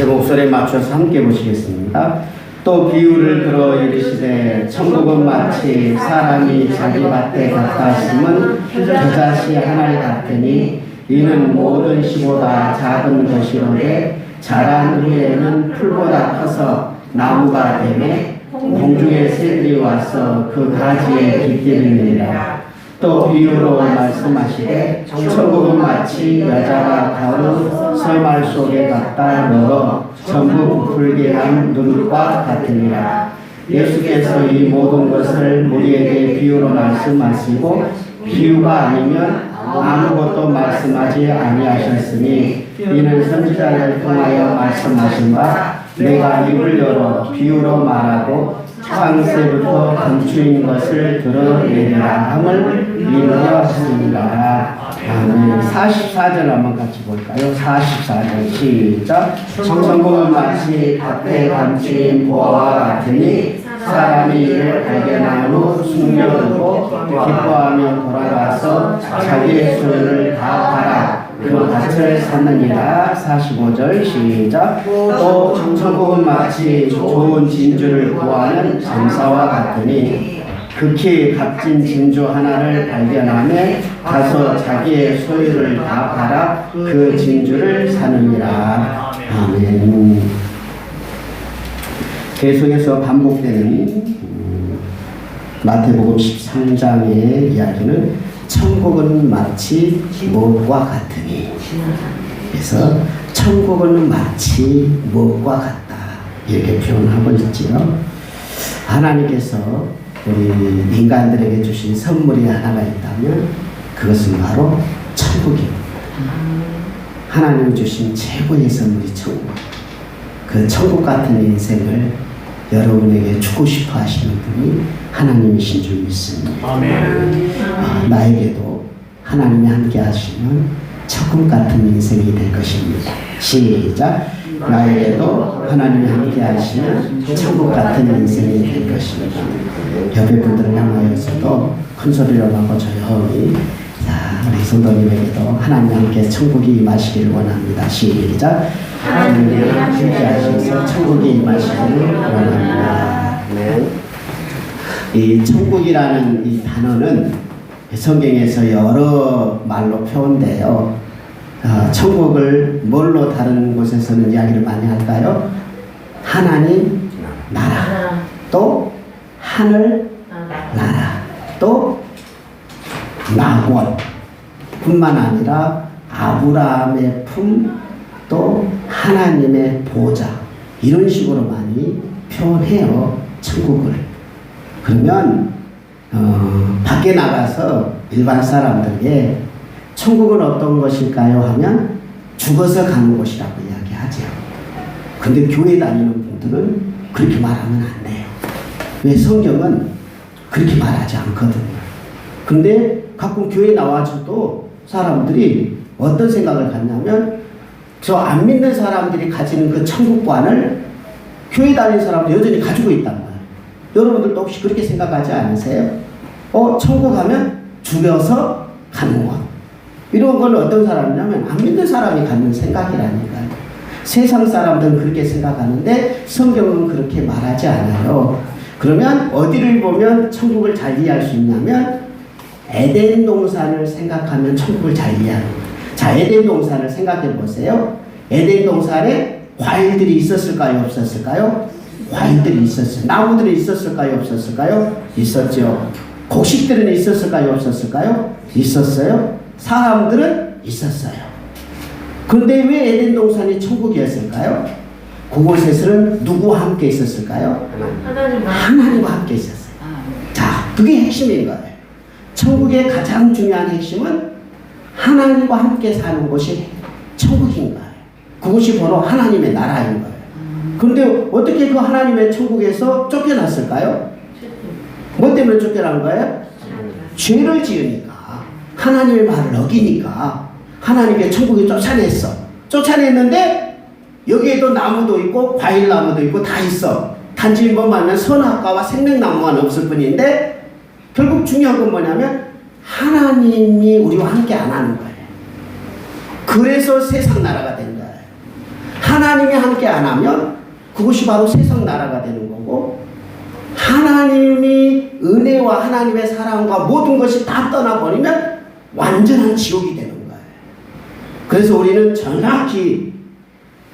제 목소리에 맞춰서 함께 보시겠습니다. 또 비유를 들어 이르시되 천국은 마치 사람이 자기 밭에 갖다 심은 겨자씨 하나를 같으니 이는 모든 씨보다 작은 것이로되 자란 후에는 풀보다 커서 나무가 되매 공중의 새들이 와서 그 가지에 깃들이니라. 또 비유로 말씀하시되 천국은 마치 여자가 가루 설말 속에 갖다 넣어 전부 부풀게 한 누룩과 같으니라. 예수께서 이 모든 것을 우리에게 비유로 말씀하시고 비유가 아니면 아무것도 말씀하지 아니하셨으니 이는 선지자를 통하여 말씀하신 바 내가 입을 열어 비유로 말하고 창세부터 감추인 것을 드러내리라 함을 이루었습니다. 아멘. 44절 한번 같이 볼까요? 44절 시작. 천국은 마치 밭에 감추인 보화와 같으니 사람이 이를 발견한 후 숨겨두고 기뻐하며 돌아가서 자기의 소유를 다 팔아 그 밭을 샀느니라. 45절 시작. 또 천국은 마치 좋은 진주를 구하는 장사와 같으니 극히 값진 진주 하나를 발견하며 가서 자기의 소유를 다 팔아 그 진주를 사느니라. 아멘. 계속해서 반복되는 마태복음 13장의 이야기는 천국은 마치 무엇과 같으니, 그래서 천국은 마치 무엇과 같다 이렇게 표현하고 있지요. 하나님께서 우리 인간들에게 주신 선물이 하나가 있다면 그것은 바로 천국입니다. 하나님 주신 최고의 선물이 천국. 그 천국 같은 인생을 여러분에게 주고 싶어 하시는 분이 하나님이신 줄 믿습니다. 아멘. 나에게도 하나님이 함께 하시면 천국 같은 인생이 될 것입니다. 시작. 나에게도 하나님이 함께 하시면 천국 같은 인생이 될 것입니다. 옆에 분들을 향하여서도 큰 소리로 하고 조용히, 자, 우리 성도님에게도 하나님 함께 천국이 임하시기를 원합니다. 시작. 하나님이 함께 하셔서 천국이 임하시기를 원합니다. 네. 이 천국이라는 이 단어는 성경에서 여러 말로 표현돼요. 천국을 뭘로 다른 곳에서는 이야기를 많이 할까요? 하나님 나라, 또 하늘 나라, 또 낙원 뿐만 아니라 아브라함의 품, 또 하나님의 보좌, 이런 식으로 많이 표현해요, 천국을. 그러면 밖에 나가서 일반 사람들에게 천국은 어떤 것일까요? 하면 죽어서 가는 곳이라고 이야기하죠. 근데 교회 다니는 분들은 그렇게 말하면 안 돼요. 왜? 성경은 그렇게 말하지 않거든요. 근데 가끔 교회 나와서도 사람들이 어떤 생각을 갖냐면 저 안 믿는 사람들이 가지는 그 천국관을 교회 다니는 사람도 여전히 가지고 있단 말이에요. 여러분들도 혹시 그렇게 생각하지 않으세요? 천국 가면 죽여서 가는 것. 이런 건 어떤 사람이냐면 안 믿는 사람이 갖는 생각이라니까요. 세상 사람들은 그렇게 생각하는데 성경은 그렇게 말하지 않아요. 그러면 어디를 보면 천국을 잘 이해할 수 있냐면 에덴 동산을 생각하면 천국을 잘 이해하는 거예요. 자, 에덴 동산을 생각해 보세요. 에덴 동산에 과일들이 있었을까요? 없었을까요? 과일들이 있었어요. 나무들이 있었을까요? 없었을까요? 있었죠. 곡식들은 있었을까요? 없었을까요? 있었어요. 사람들은 있었어요. 그런데 왜 에덴 동산이 천국이었을까요? 그곳에서는 누구와 함께 있었을까요? 하나님과 함께 있었어요. 자, 그게 핵심인 거예요. 천국의 가장 중요한 핵심은 하나님과 함께 사는 곳이 천국인 거예요. 그것이 바로 하나님의 나라인 거예요. 그런데 어떻게 그 하나님의 천국에서 쫓겨났을까요? 뭐 때문에 쫓겨난 거예요? 죄를 지으니까. 하나님의 말을 어기니까 하나님의 천국에 쫓아냈어. 쫓아냈는데 여기에도 나무도 있고 과일나무도 있고 다 있어. 단지 뭐냐면 선악과와 생명나무만 없을 뿐인데 결국 중요한 건 뭐냐면 하나님이 우리와 함께 안 하는 거예요. 그래서 세상 나라가 된 거예요. 하나님이 함께 안 하면 그것이 바로 세상 나라가 되는 거고, 하나님이 은혜와 하나님의 사랑과 모든 것이 다 떠나버리면 완전한 지옥이 되는 거예요. 그래서 우리는 정확히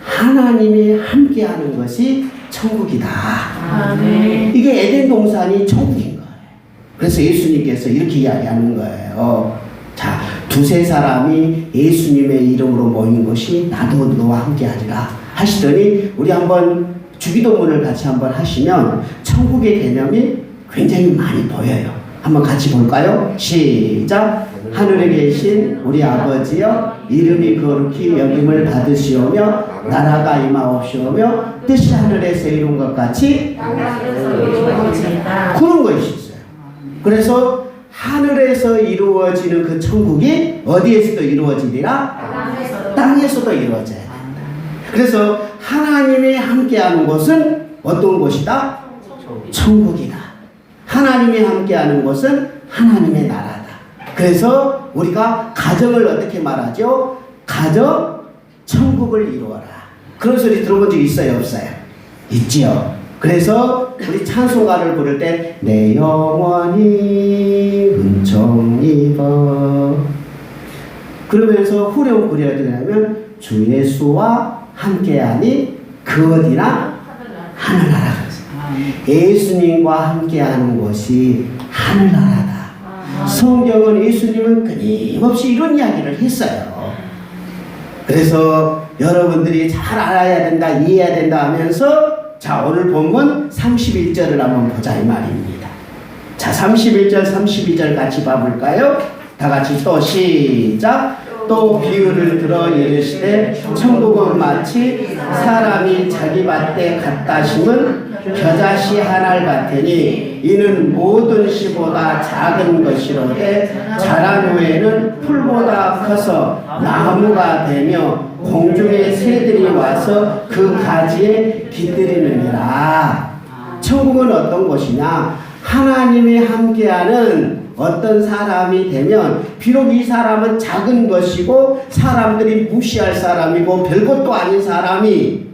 하나님이 함께하는 것이 천국이다. 아멘. 이게 에덴 동산이 천국인 거예요. 그래서 예수님께서 이렇게 이야기하는 거예요. 자, 두세 사람이 예수님의 이름으로 모인 것이 나도 너와 함께하리라 하시더니, 우리 한번 주기도문을 같이 한번 하시면 천국의 개념이 굉장히 많이 보여요. 한번 같이 볼까요? 시작. 하늘에 계신 우리 아버지여, 이름이 거룩히 여김을 받으시오며 나라가 임하옵시오며 뜻이 하늘에서 이룬 것 같이 그런 것이 있어요. 그래서 하늘에서 이루어지는 그 천국이 어디에서도 이루어지리라? 땅에서도 이루어져야 된다. 그래서 하나님이 함께하는 곳은 어떤 곳이다? 천국이다. 하나님이 함께하는 곳은 하나님의 나라다. 그래서 우리가 가정을 어떻게 말하죠? 가정 천국을 이루어라. 그런 소리 들어본 적 있어요, 없어요? 있지요. 그래서 우리 찬송가를 부를 때 내 영원히 은총 입어 그러면서 후렴 그려야 되냐면 주 예수와 함께하니 그 어디나 하늘나라. 예수님과 함께하는 곳이 하늘나라다. 성경은 예수님은 끊임없이 이런 이야기를 했어요. 그래서 여러분들이 잘 알아야 된다, 이해해야 된다 하면서, 자, 오늘 본문 31절을 한번 보자 이 말입니다. 자, 31절 32절 같이 봐볼까요? 다 같이 또 시작. 또 비유를 들어 이르시되 천국은 마치 사람이 자기 밭에 갖다 심은 겨자씨 하나 같으니 이는 모든 씨보다 작은 것이로되 자란 후에는 풀보다 커서 나무가 되며 공중의 새들이 와서 그 가지에 깃들이느니라. 천국은 어떤 곳이냐? 하나님이 함께하는 어떤 사람이 되면, 비록 이 사람은 작은 것이고 사람들이 무시할 사람이고 별것도 아닌 사람이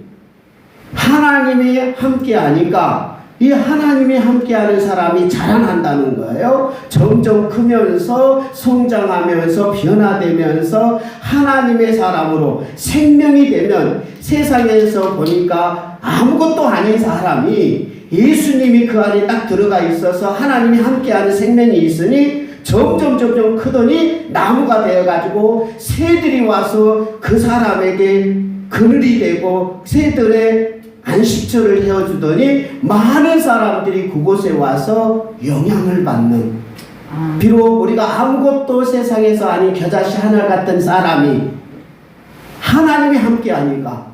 하나님이 함께하니까 이 하나님이 함께하는 사람이 자라난다는 거예요. 점점 크면서 성장하면서 변화되면서 하나님의 사람으로 생명이 되면, 세상에서 보니까 아무것도 아닌 사람이 예수님이 그 안에 딱 들어가 있어서 하나님이 함께하는 생명이 있으니 점점 크더니 나무가 되어가지고 새들이 와서 그 사람에게 그늘이 되고 새들의 안식처를 해주더니 많은 사람들이 그곳에 와서 영향을 받는, 비록 우리가 아무것도 세상에서 아닌 겨자씨 하나 같은 사람이 하나님이 함께하니까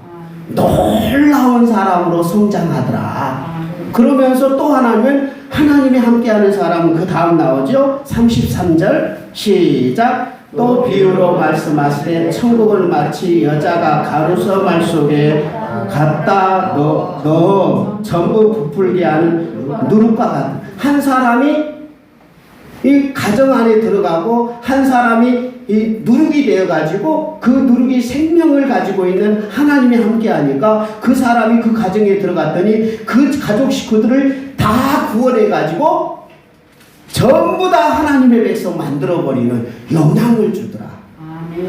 놀라운 사람으로 성장하더라. 그러면서 또 하나는 하나님이 함께하는 사람은 그 다음 나오죠. 33절 시작. 또 비유로 말씀하시되 천국은 마치 여자가 가루서말 속에 갖다 넣어 전부 부풀게 하는 누룩과 같다. 한 사람이 이 가정 안에 들어가고 한 사람이 이 누룩이 되어가지고 그 누룩이 생명을 가지고 있는 하나님이 함께하니까 그 사람이 그 가정에 들어갔더니 그 가족 식구들을 다 구원해가지고 전부 다 하나님의 백성 만들어버리는 영향을 주더라.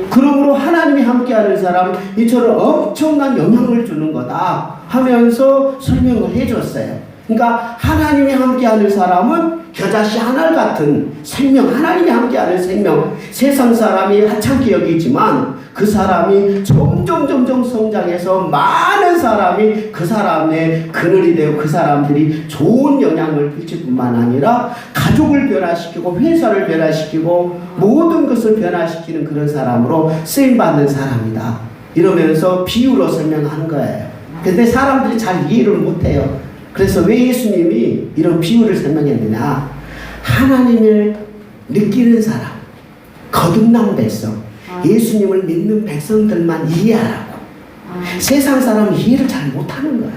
그러므로 하나님이 함께하는 사람 이처럼 엄청난 영향을 주는 거다 하면서 설명을 해줬어요. 그러니까 하나님이 함께하는 사람은 겨자씨 하나 같은 생명, 하나님이 함께하는 생명, 세상 사람이 하찮게 여기지만 그 사람이 점점 성장해서 많은 사람이 그 사람의 그늘이 되고 그 사람들이 좋은 영향을 끼칠 뿐만 아니라 가족을 변화시키고 회사를 변화시키고 모든 것을 변화시키는 그런 사람으로 쓰임받는 사람이다. 이러면서 비유로 설명하는 거예요. 근데 사람들이 잘 이해를 못해요. 그래서 왜 예수님이 이런 비유를 설명했느냐? 하나님을 느끼는 사람, 거듭난 백성, 예수님을 믿는 백성들만 이해하라고. 세상 사람은 이해를 잘 못하는 거예요.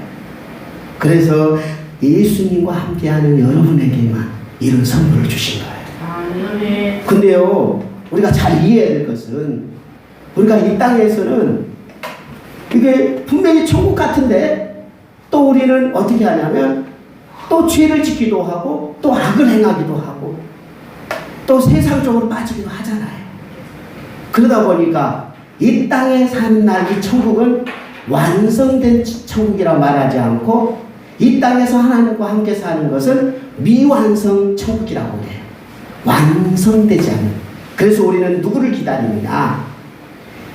그래서 예수님과 함께하는 여러분에게만 이런 선물을 주신 거예요. 근데요, 우리가 잘 이해해야 될 것은, 우리가 이 땅에서는 이게 분명히 천국 같은데 또 우리는 어떻게 하냐면 또 죄를 짓기도 하고 또 악을 행하기도 하고 또 세상적으로 빠지기도 하잖아요. 그러다 보니까 이 땅에 사는 날 이 천국은 완성된 천국이라고 말하지 않고 이 땅에서 하나님과 함께 사는 것은 미완성 천국이라고 해요. 완성되지 않는. 그래서 우리는 누구를 기다리느냐?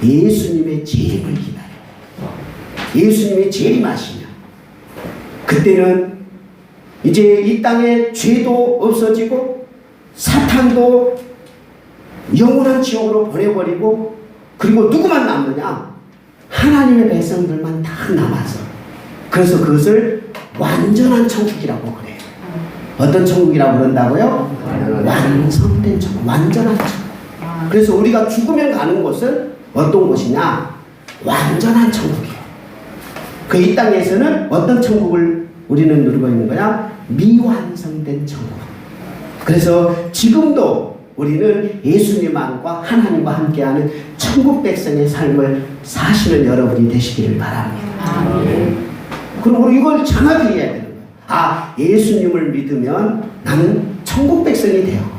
예수님의 재림을 기다려요. 예수님의 재림하시냐. 그때는 이제 이 땅에 죄도 없어지고 사탄도 영원한 지옥으로 보내버리고 그리고 누구만 남느냐? 하나님의 백성들만 다 남아서. 그래서 그것을 완전한 천국이라고 그래요. 어떤 천국이라고 그런다고요? 완성된 천국, 완전한 천국. 그래서 우리가 죽으면 가는 곳은 어떤 곳이냐? 완전한 천국이에요. 그 이 땅에서는 어떤 천국을 우리는 누리고 있는 거냐? 미완성된 천국. 그래서 지금도 우리는 예수님과 하나님과 함께하는 천국 백성의 삶을 사시는 여러분이 되시기를 바랍니다. 그럼 우리 이걸 정확히 해야 되는 거예요. 아, 예수님을 믿으면 나는 천국 백성이 되었구나.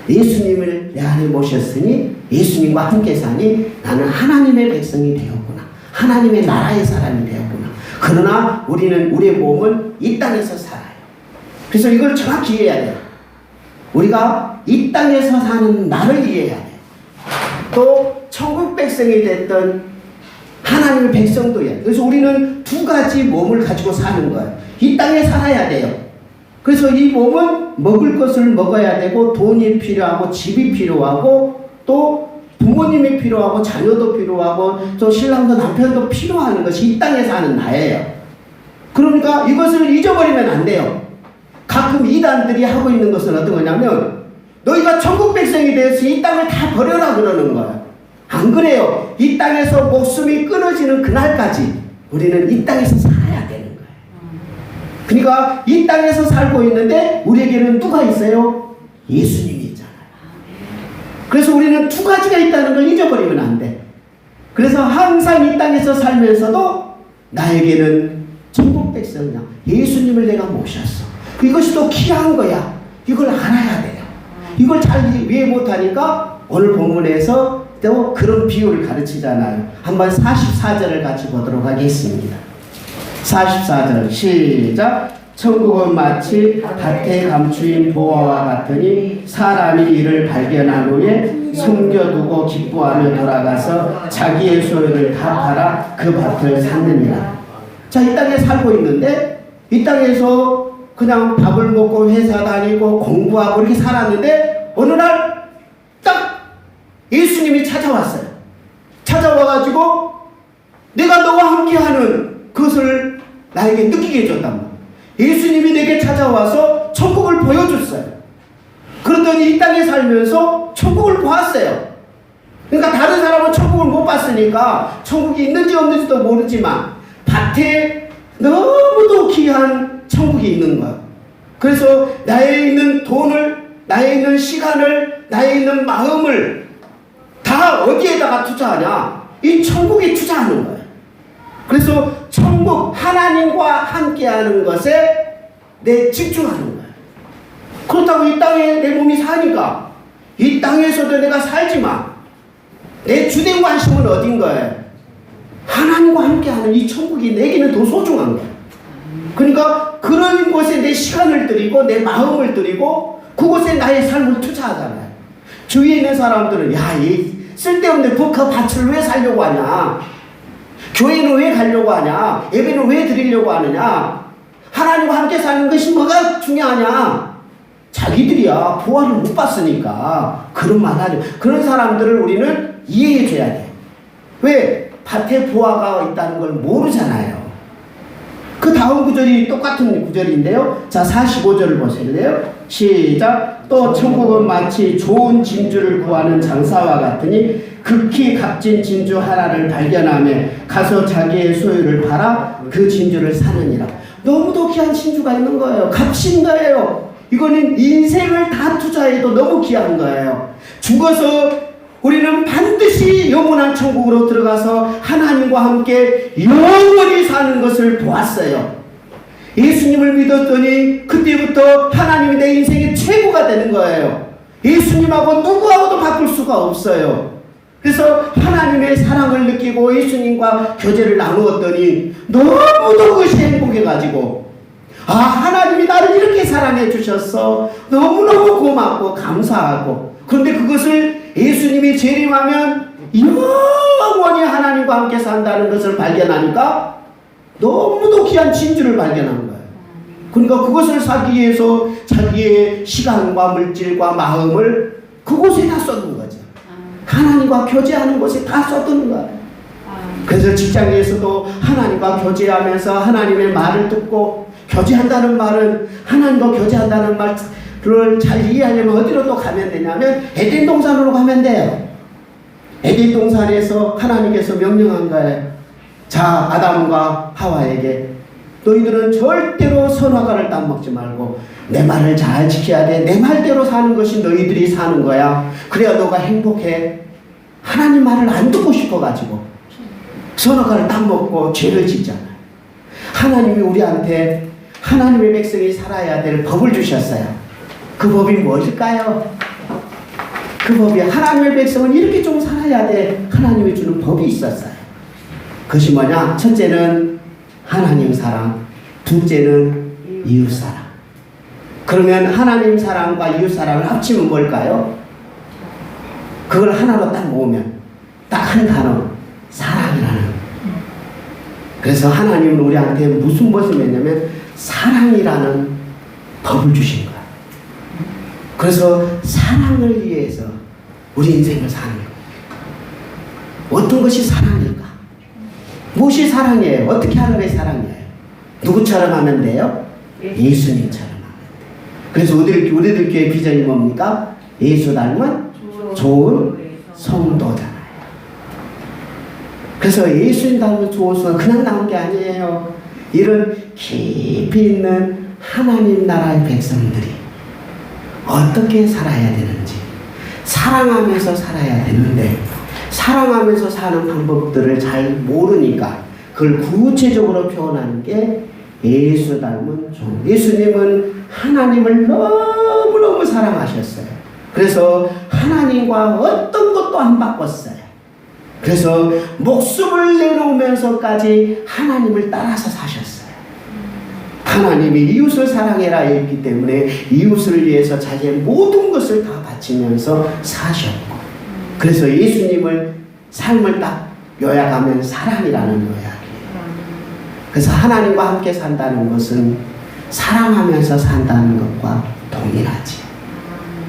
예수님을 내 안에 모셨으니 예수님과 함께 사니 나는 하나님의 백성이 되었구나. 하나님의 나라의 사람이 되었구나. 그러나 우리는 우리의 몸은 이 땅에서 살아요. 그래서 이걸 정확히 이해해야 돼요. 우리가 이 땅에서 사는 나를 이해해야 돼요. 또 천국 백성이 됐던 하나님의 백성도 해야 돼요. 그래서 우리는 두 가지 몸을 가지고 사는 거예요. 이 땅에 살아야 돼요. 그래서 이 몸은 먹을 것을 먹어야 되고 돈이 필요하고 집이 필요하고 또 부모님이 필요하고 자녀도 필요하고 또 신랑도 남편도 필요한 것이 이 땅에 사는 나예요. 그러니까 이것을 잊어버리면 안 돼요. 가끔 이단들이 하고 있는 것은 어떤 거냐면 너희가 천국 백성이 되어서 이 땅을 다 버려라 그러는 거예요. 안 그래요. 이 땅에서 목숨이 끊어지는 그날까지 우리는 이 땅에서 살아야 되는 거예요. 그러니까 이 땅에서 살고 있는데 우리에게는 누가 있어요? 예수님이 있잖아요. 그래서 우리는 두 가지가 있다는 걸 잊어버리면 안 돼. 그래서 항상 이 땅에서 살면서도 나에게는 천국 백성이야. 예수님을 내가 모셨어. 이것이 또 귀한 거야. 이걸 알아야 돼요. 이걸 잘 이해 못하니까 오늘 본문에서 또 그런 비유를 가르치잖아요. 한번 44절을 같이 보도록 하겠습니다. 44절 시작. 천국은 마치 밭에 감추인 보화와 같으니 사람이 이를 발견한 후에 숨겨두고 기뻐하며 돌아가서 자기의 소유를 다 팔아 그 밭을 샀느니라. 자, 이 땅에 살고 있는데 이 땅에서 그냥 밥을 먹고 회사 다니고 공부하고 이렇게 살았는데 어느 날 딱 예수님이 찾아왔어요. 찾아와가지고 내가 너와 함께하는 그것을 나에게 느끼게 해줬단 말이에요. 예수님이 내게 찾아와서 천국을 보여줬어요. 그러더니 이 땅에 살면서 천국을 보았어요. 그러니까 다른 사람은 천국을 못 봤으니까 천국이 있는지 없는지도 모르지만 밭에 너무도 귀한 천국이 있는 거야. 그래서 나에 있는 돈을, 나에 있는 시간을, 나에 있는 마음을 다 어디에다가 투자하냐? 이 천국에 투자하는 거예요. 그래서 천국, 하나님과 함께하는 것에 내 집중하는 거예요. 그렇다고 이 땅에 내 몸이 사니까 이 땅에서도 내가 살지만 내 주된 관심은 어딘 거예요? 하나님과 함께하는 이 천국이 내게는 더 소중한 거예요. 그러니까 그런 곳에 내 시간을 들이고 내 마음을 들이고 그곳에 나의 삶을 투자하잖아요. 주위에 있는 사람들은 야, 이 쓸데없는 그 밭을 왜 살려고 하냐? 교회는 왜 가려고 하냐? 예배는 왜 드리려고 하느냐? 하나님과 함께 사는 것이 뭐가 중요하냐? 자기들이야 보화를 못 봤으니까 그런 말 하죠. 그런 사람들을 우리는 이해해 줘야 돼. 왜? 밭에 보화가 있다는 걸 모르잖아요. 그 다음 구절이 똑같은 구절인데요. 자, 45절을 보실래요? 시작. 또 천국은 마치 좋은 진주를 구하는 장사와 같으니 극히 값진 진주 하나를 발견하며 가서 자기의 소유를 팔아 그 진주를 사느니라. 너무도 귀한 진주가 있는 거예요. 값진 거예요. 이거는 인생을 다 투자해도 너무 귀한 거예요. 죽어서 우리는 반드시 영원한 천국으로 들어가서 하나님과 함께 영원히 사는 것을 보았어요. 예수님을 믿었더니 그때부터 하나님이 내 인생의 최고가 되는 거예요. 예수님하고 누구하고도 바꿀 수가 없어요. 그래서 하나님의 사랑을 느끼고 예수님과 교제를 나누었더니 너무너무 그것이 행복해가지고, 아, 하나님이 나를 이렇게 사랑해 주셨어. 너무너무 고맙고 감사하고. 그런데 그것을 예수님이 재림하면 영원히 하나님과 함께 산다는 것을 발견하니까 너무도 귀한 진주를 발견한 거예요. 그러니까 그것을 사기 위해서 자기의 시간과 물질과 마음을 그곳에다 쏟는 거죠. 하나님과 교제하는 곳에 다 쏟는 거예요. 그래서 직장에서도 하나님과 교제하면서 하나님의 말을 듣고, 교제한다는 말은, 하나님과 교제한다는 말을 잘 이해하려면 어디로 또 가면 되냐면 에덴 동산으로 가면 돼요. 에덴 동산에서 하나님께서 명령한 거예요. 자, 아담과 하와에게 너희들은 절대로 선악과를 따먹지 말고 내 말을 잘 지켜야 돼. 내 말대로 사는 것이 너희들이 사는 거야. 그래야 너가 행복해. 하나님 말을 안 듣고 싶어가지고 선악과를 따먹고 죄를 짓잖아요. 하나님이 우리한테 하나님의 백성이 살아야 될 법을 주셨어요. 그 법이 무엇일까요? 그 법이, 하나님의 백성은 이렇게 좀 살아야 돼. 하나님이 주는 법이 있었어요. 그것이 뭐냐? 첫째는 하나님 사랑, 둘째는 이웃 사랑. 그러면 하나님 사랑과 이웃 사랑을 합치면 뭘까요? 그걸 하나로 딱 모으면 딱 한 단어, 사랑이라는. 그래서 하나님은 우리한테 무슨 것을 했냐면 사랑이라는 법을 주신 거야. 그래서 사랑을 위해서 우리 인생을 사는 거야. 어떤 것이 사랑일까? 무엇이 사랑이에요? 어떻게 하는 게 사랑이에요? 누구처럼 하면 돼요? 예수님처럼 하면 돼요. 그래서 우리들 교회 비전이 뭡니까? 예수 닮은 좋은 성도잖아요. 그래서 예수님 닮은 좋은 성도 그냥 나온 게 아니에요. 이런 깊이 있는 하나님 나라의 백성들이 어떻게 살아야 되는지, 사랑하면서 살아야 되는데 사랑하면서 사는 방법들을 잘 모르니까 그걸 구체적으로 표현하는 게 예수 닮은 종. 예수님은 하나님을 너무너무 사랑하셨어요. 그래서 하나님과 어떤 것도 안 바꿨어요. 그래서 목숨을 내놓으면서까지 하나님을 따라서 사셨어요. 하나님이 이웃을 사랑해라 했기 때문에 이웃을 위해서 자기의 모든 것을 다 바치면서 사셨고, 그래서 예수님을 삶을 딱 요약하면 사랑이라는 요약이에요. 그래서 하나님과 함께 산다는 것은 사랑하면서 산다는 것과 동일하지.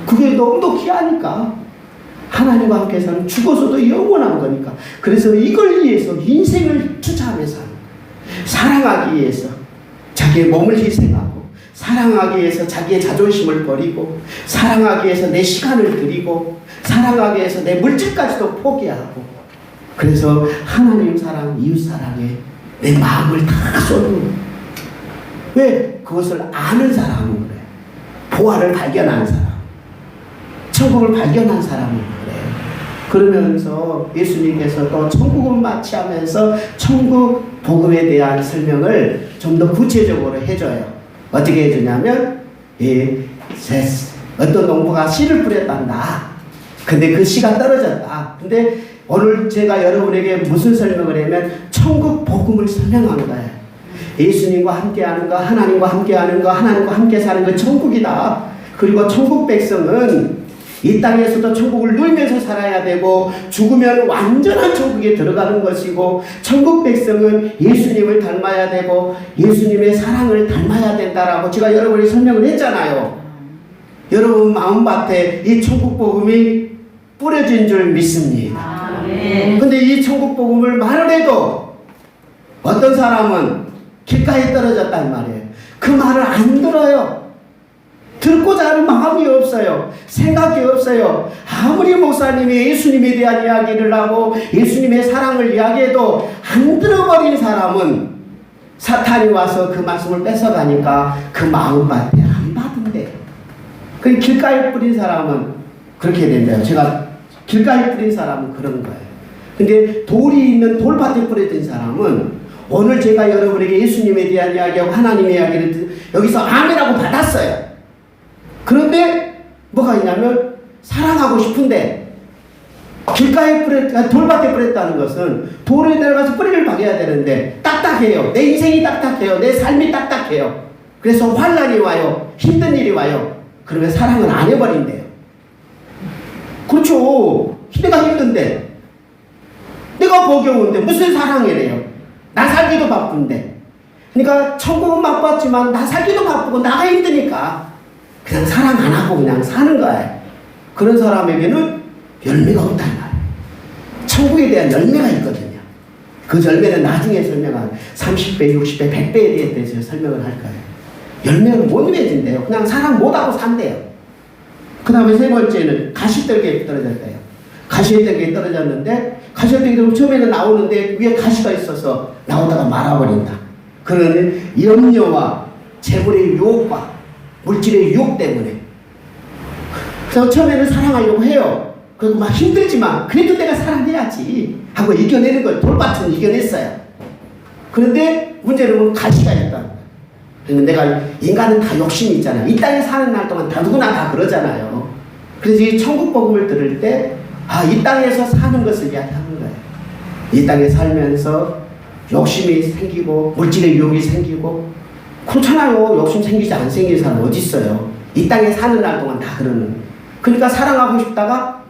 그게 너무도 귀하니까. 하나님과 함께 사는, 죽어서도 영원한 거니까. 그래서 이걸 위해서 인생을 투자하면서 하는 거예요. 사랑하기 위해서 자기의 몸을 희생하고, 사랑하기 위해서 자기의 자존심을 버리고, 사랑하기 위해서 내 시간을 드리고, 사랑하기 위해서 내 물질까지도 포기하고, 그래서 하나님 사랑, 이웃 사랑에 내 마음을 다 쏟는 거예요. 왜? 그것을 아는 사람은 그래요. 보화를 발견한 사람, 천국을 발견한 사람은 그래요. 그러면서 예수님께서도 천국을 마치하면서 천국 복음에 대한 설명을 좀 더 구체적으로 해줘요. 어떻게 해주냐면, 어떤 농부가 씨를 뿌렸단다. 근데 그 씨가 떨어졌다. 근데 오늘 제가 여러분에게 무슨 설명을 하면 천국 복음을 설명하는 거예요. 예수님과 함께하는 거, 하나님과 함께하는 거, 하나님과 함께 사는 거 천국이다. 그리고 천국 백성은 이 땅에서도 천국을 누리면서 살아야 되고, 죽으면 완전한 천국에 들어가는 것이고, 천국 백성은 예수님을 닮아야 되고 예수님의 사랑을 닮아야 된다라고 제가 여러분이 설명을 했잖아요. 여러분 마음밭에 이 천국 복음이 뿌려진 줄 믿습니다. 근데 이 천국 복음을 말을 해도 어떤 사람은 길가에 떨어졌단 말이에요. 그 말을 안 들어요. 듣고자 하는 마음이 없어요. 생각이 없어요. 아무리 목사님이 예수님에 대한 이야기를 하고 예수님의 사랑을 이야기해도 안 들어버린 사람은 사탄이 와서 그 말씀을 뺏어가니까 그 마음밭에 안 받은대. 그 길가에 뿌린 사람은 그렇게 된대요. 제가 길가에 뿌린 사람은 그런 거예요. 근데 돌이 있는 돌밭에 뿌려진 사람은 오늘 제가 여러분에게 예수님에 대한 이야기하고 하나님의 이야기를 여기서 아멘하고 받았어요. 그런데 뭐가 있냐면 사랑하고 싶은데 길가에 돌밭에 뿌렸다는 것은 돌에 내려가서 뿌리를 박여야 되는데 딱딱해요. 내 인생이 딱딱해요. 내 삶이 딱딱해요. 그래서 환난이 와요. 힘든 일이 와요. 그러면 사랑을 안 해버린대요. 그렇죠. 내가 힘든데 내가 버거운데 무슨 사랑이래요. 나 살기도 바쁜데. 그러니까 천국은 바빴지만 나 살기도 바쁘고 나가 힘드니까 그냥 사랑 안 하고 그냥 사는 거예요. 그런 사람에게는 열매가 없다는 거예요. 천국에 대한 열매가 있거든요. 그 열매는 나중에 설명한 30배, 60배, 100배에 대해서 설명을 할 거예요. 열매는 못 맺은대요. 그냥 사랑 못하고 산대요. 그 다음에 세 번째는 가시떨기에 떨어졌대요. 가시떨기에 떨어졌는데 가시떨기도 처음에는 나오는데 위에 가시가 있어서 나오다가 말아버린다. 그러는 염려와 재물의 유혹과 물질의 유혹 때문에. 그래서 처음에는 사랑하려고 해요. 그리고 막 힘들지만 그래도 내가 사랑해야지 하고 이겨내는 걸 돌밭은 이겨냈어요. 그런데 문제는 가시가 있다. 내가 인간은 다 욕심이 있잖아요. 이 땅에 사는 날 동안 다 누구나 다 그러잖아요. 그래서 이 천국 복음을 들을 때 이 땅에서 사는 것을 이야기하는 거예요. 이 땅에 살면서 욕심이 생기고 물질의 유혹이 생기고 그렇잖아요. 욕심 생기지 안 생기는 사람 어디 있어요. 이 땅에 사는 날 동안 다 그러는. 그러니까 사랑하고 싶다가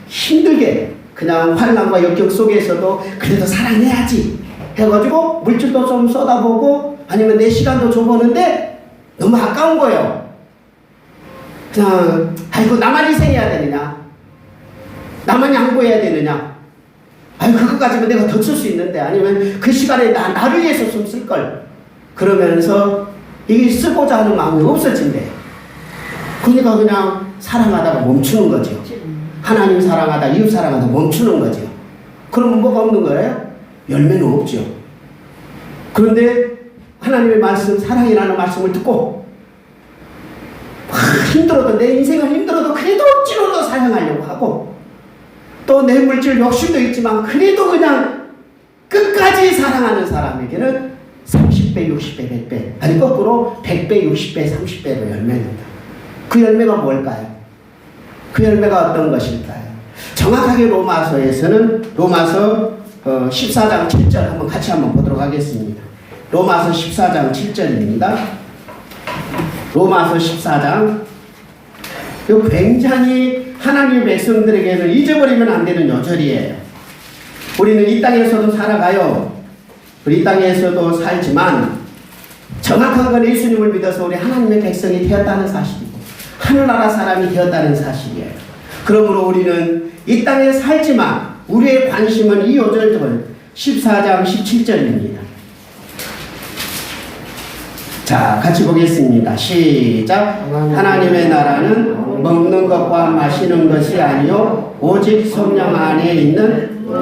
힘들게 그냥 환난과 역경 속에서도 그래도 사랑해야지 해가지고 물질도 좀 쏟아보고 아니면 내 시간도 줘보는데 너무 아까운 거예요. 그냥 아이고 나만 희생해야 되느냐, 나만 양보해야 되느냐, 아니 그거 가지고 내가 더 쓸 수 있는데, 아니면 그 시간에 나를 위해서 좀 쓸걸, 그러면서 이게 쓰고자 하는 마음이 없어진대. 그러니까 그냥 사랑하다가 멈추는 거죠. 하나님 사랑하다, 이웃 사랑하다 멈추는 거죠. 그러면 뭐가 없는 거예요? 열매는 없죠. 그런데 하나님의 말씀, 사랑이라는 말씀을 듣고 힘들어도, 내 인생은 힘들어도 그래도 억지로도 사랑하려고 하고, 또 내 물질 욕심도 있지만 그래도 그냥 끝까지 사랑하는 사람에게는 30배, 60배, 100배, 아니 거꾸로 100배, 60배, 30배로 열매입니다. 그 열매가 뭘까요? 그 열매가 어떤 것일까요? 정확하게 로마서에서는 로마서 14장 7절 한번 같이 한번 보도록 하겠습니다. 로마서 14장 7절입니다. 로마서 14장. 이거 굉장히 하나님의 백성들에게는 잊어버리면 안 되는 요절이에요. 우리는 이 땅에서도 살아가요. 우리 이 땅에서도 살지만 정확한 건 예수님을 믿어서 우리 하나님의 백성이 되었다는 사실이고 하늘나라 사람이 되었다는 사실이에요. 그러므로 우리는 이 땅에 살지만 우리의 관심은 이 요절들 14장 17절입니다. 자, 같이 보겠습니다. 시작. 하나님의 나라는 먹는 것과 마시는 것이 아니요 오직 성령 안에 있는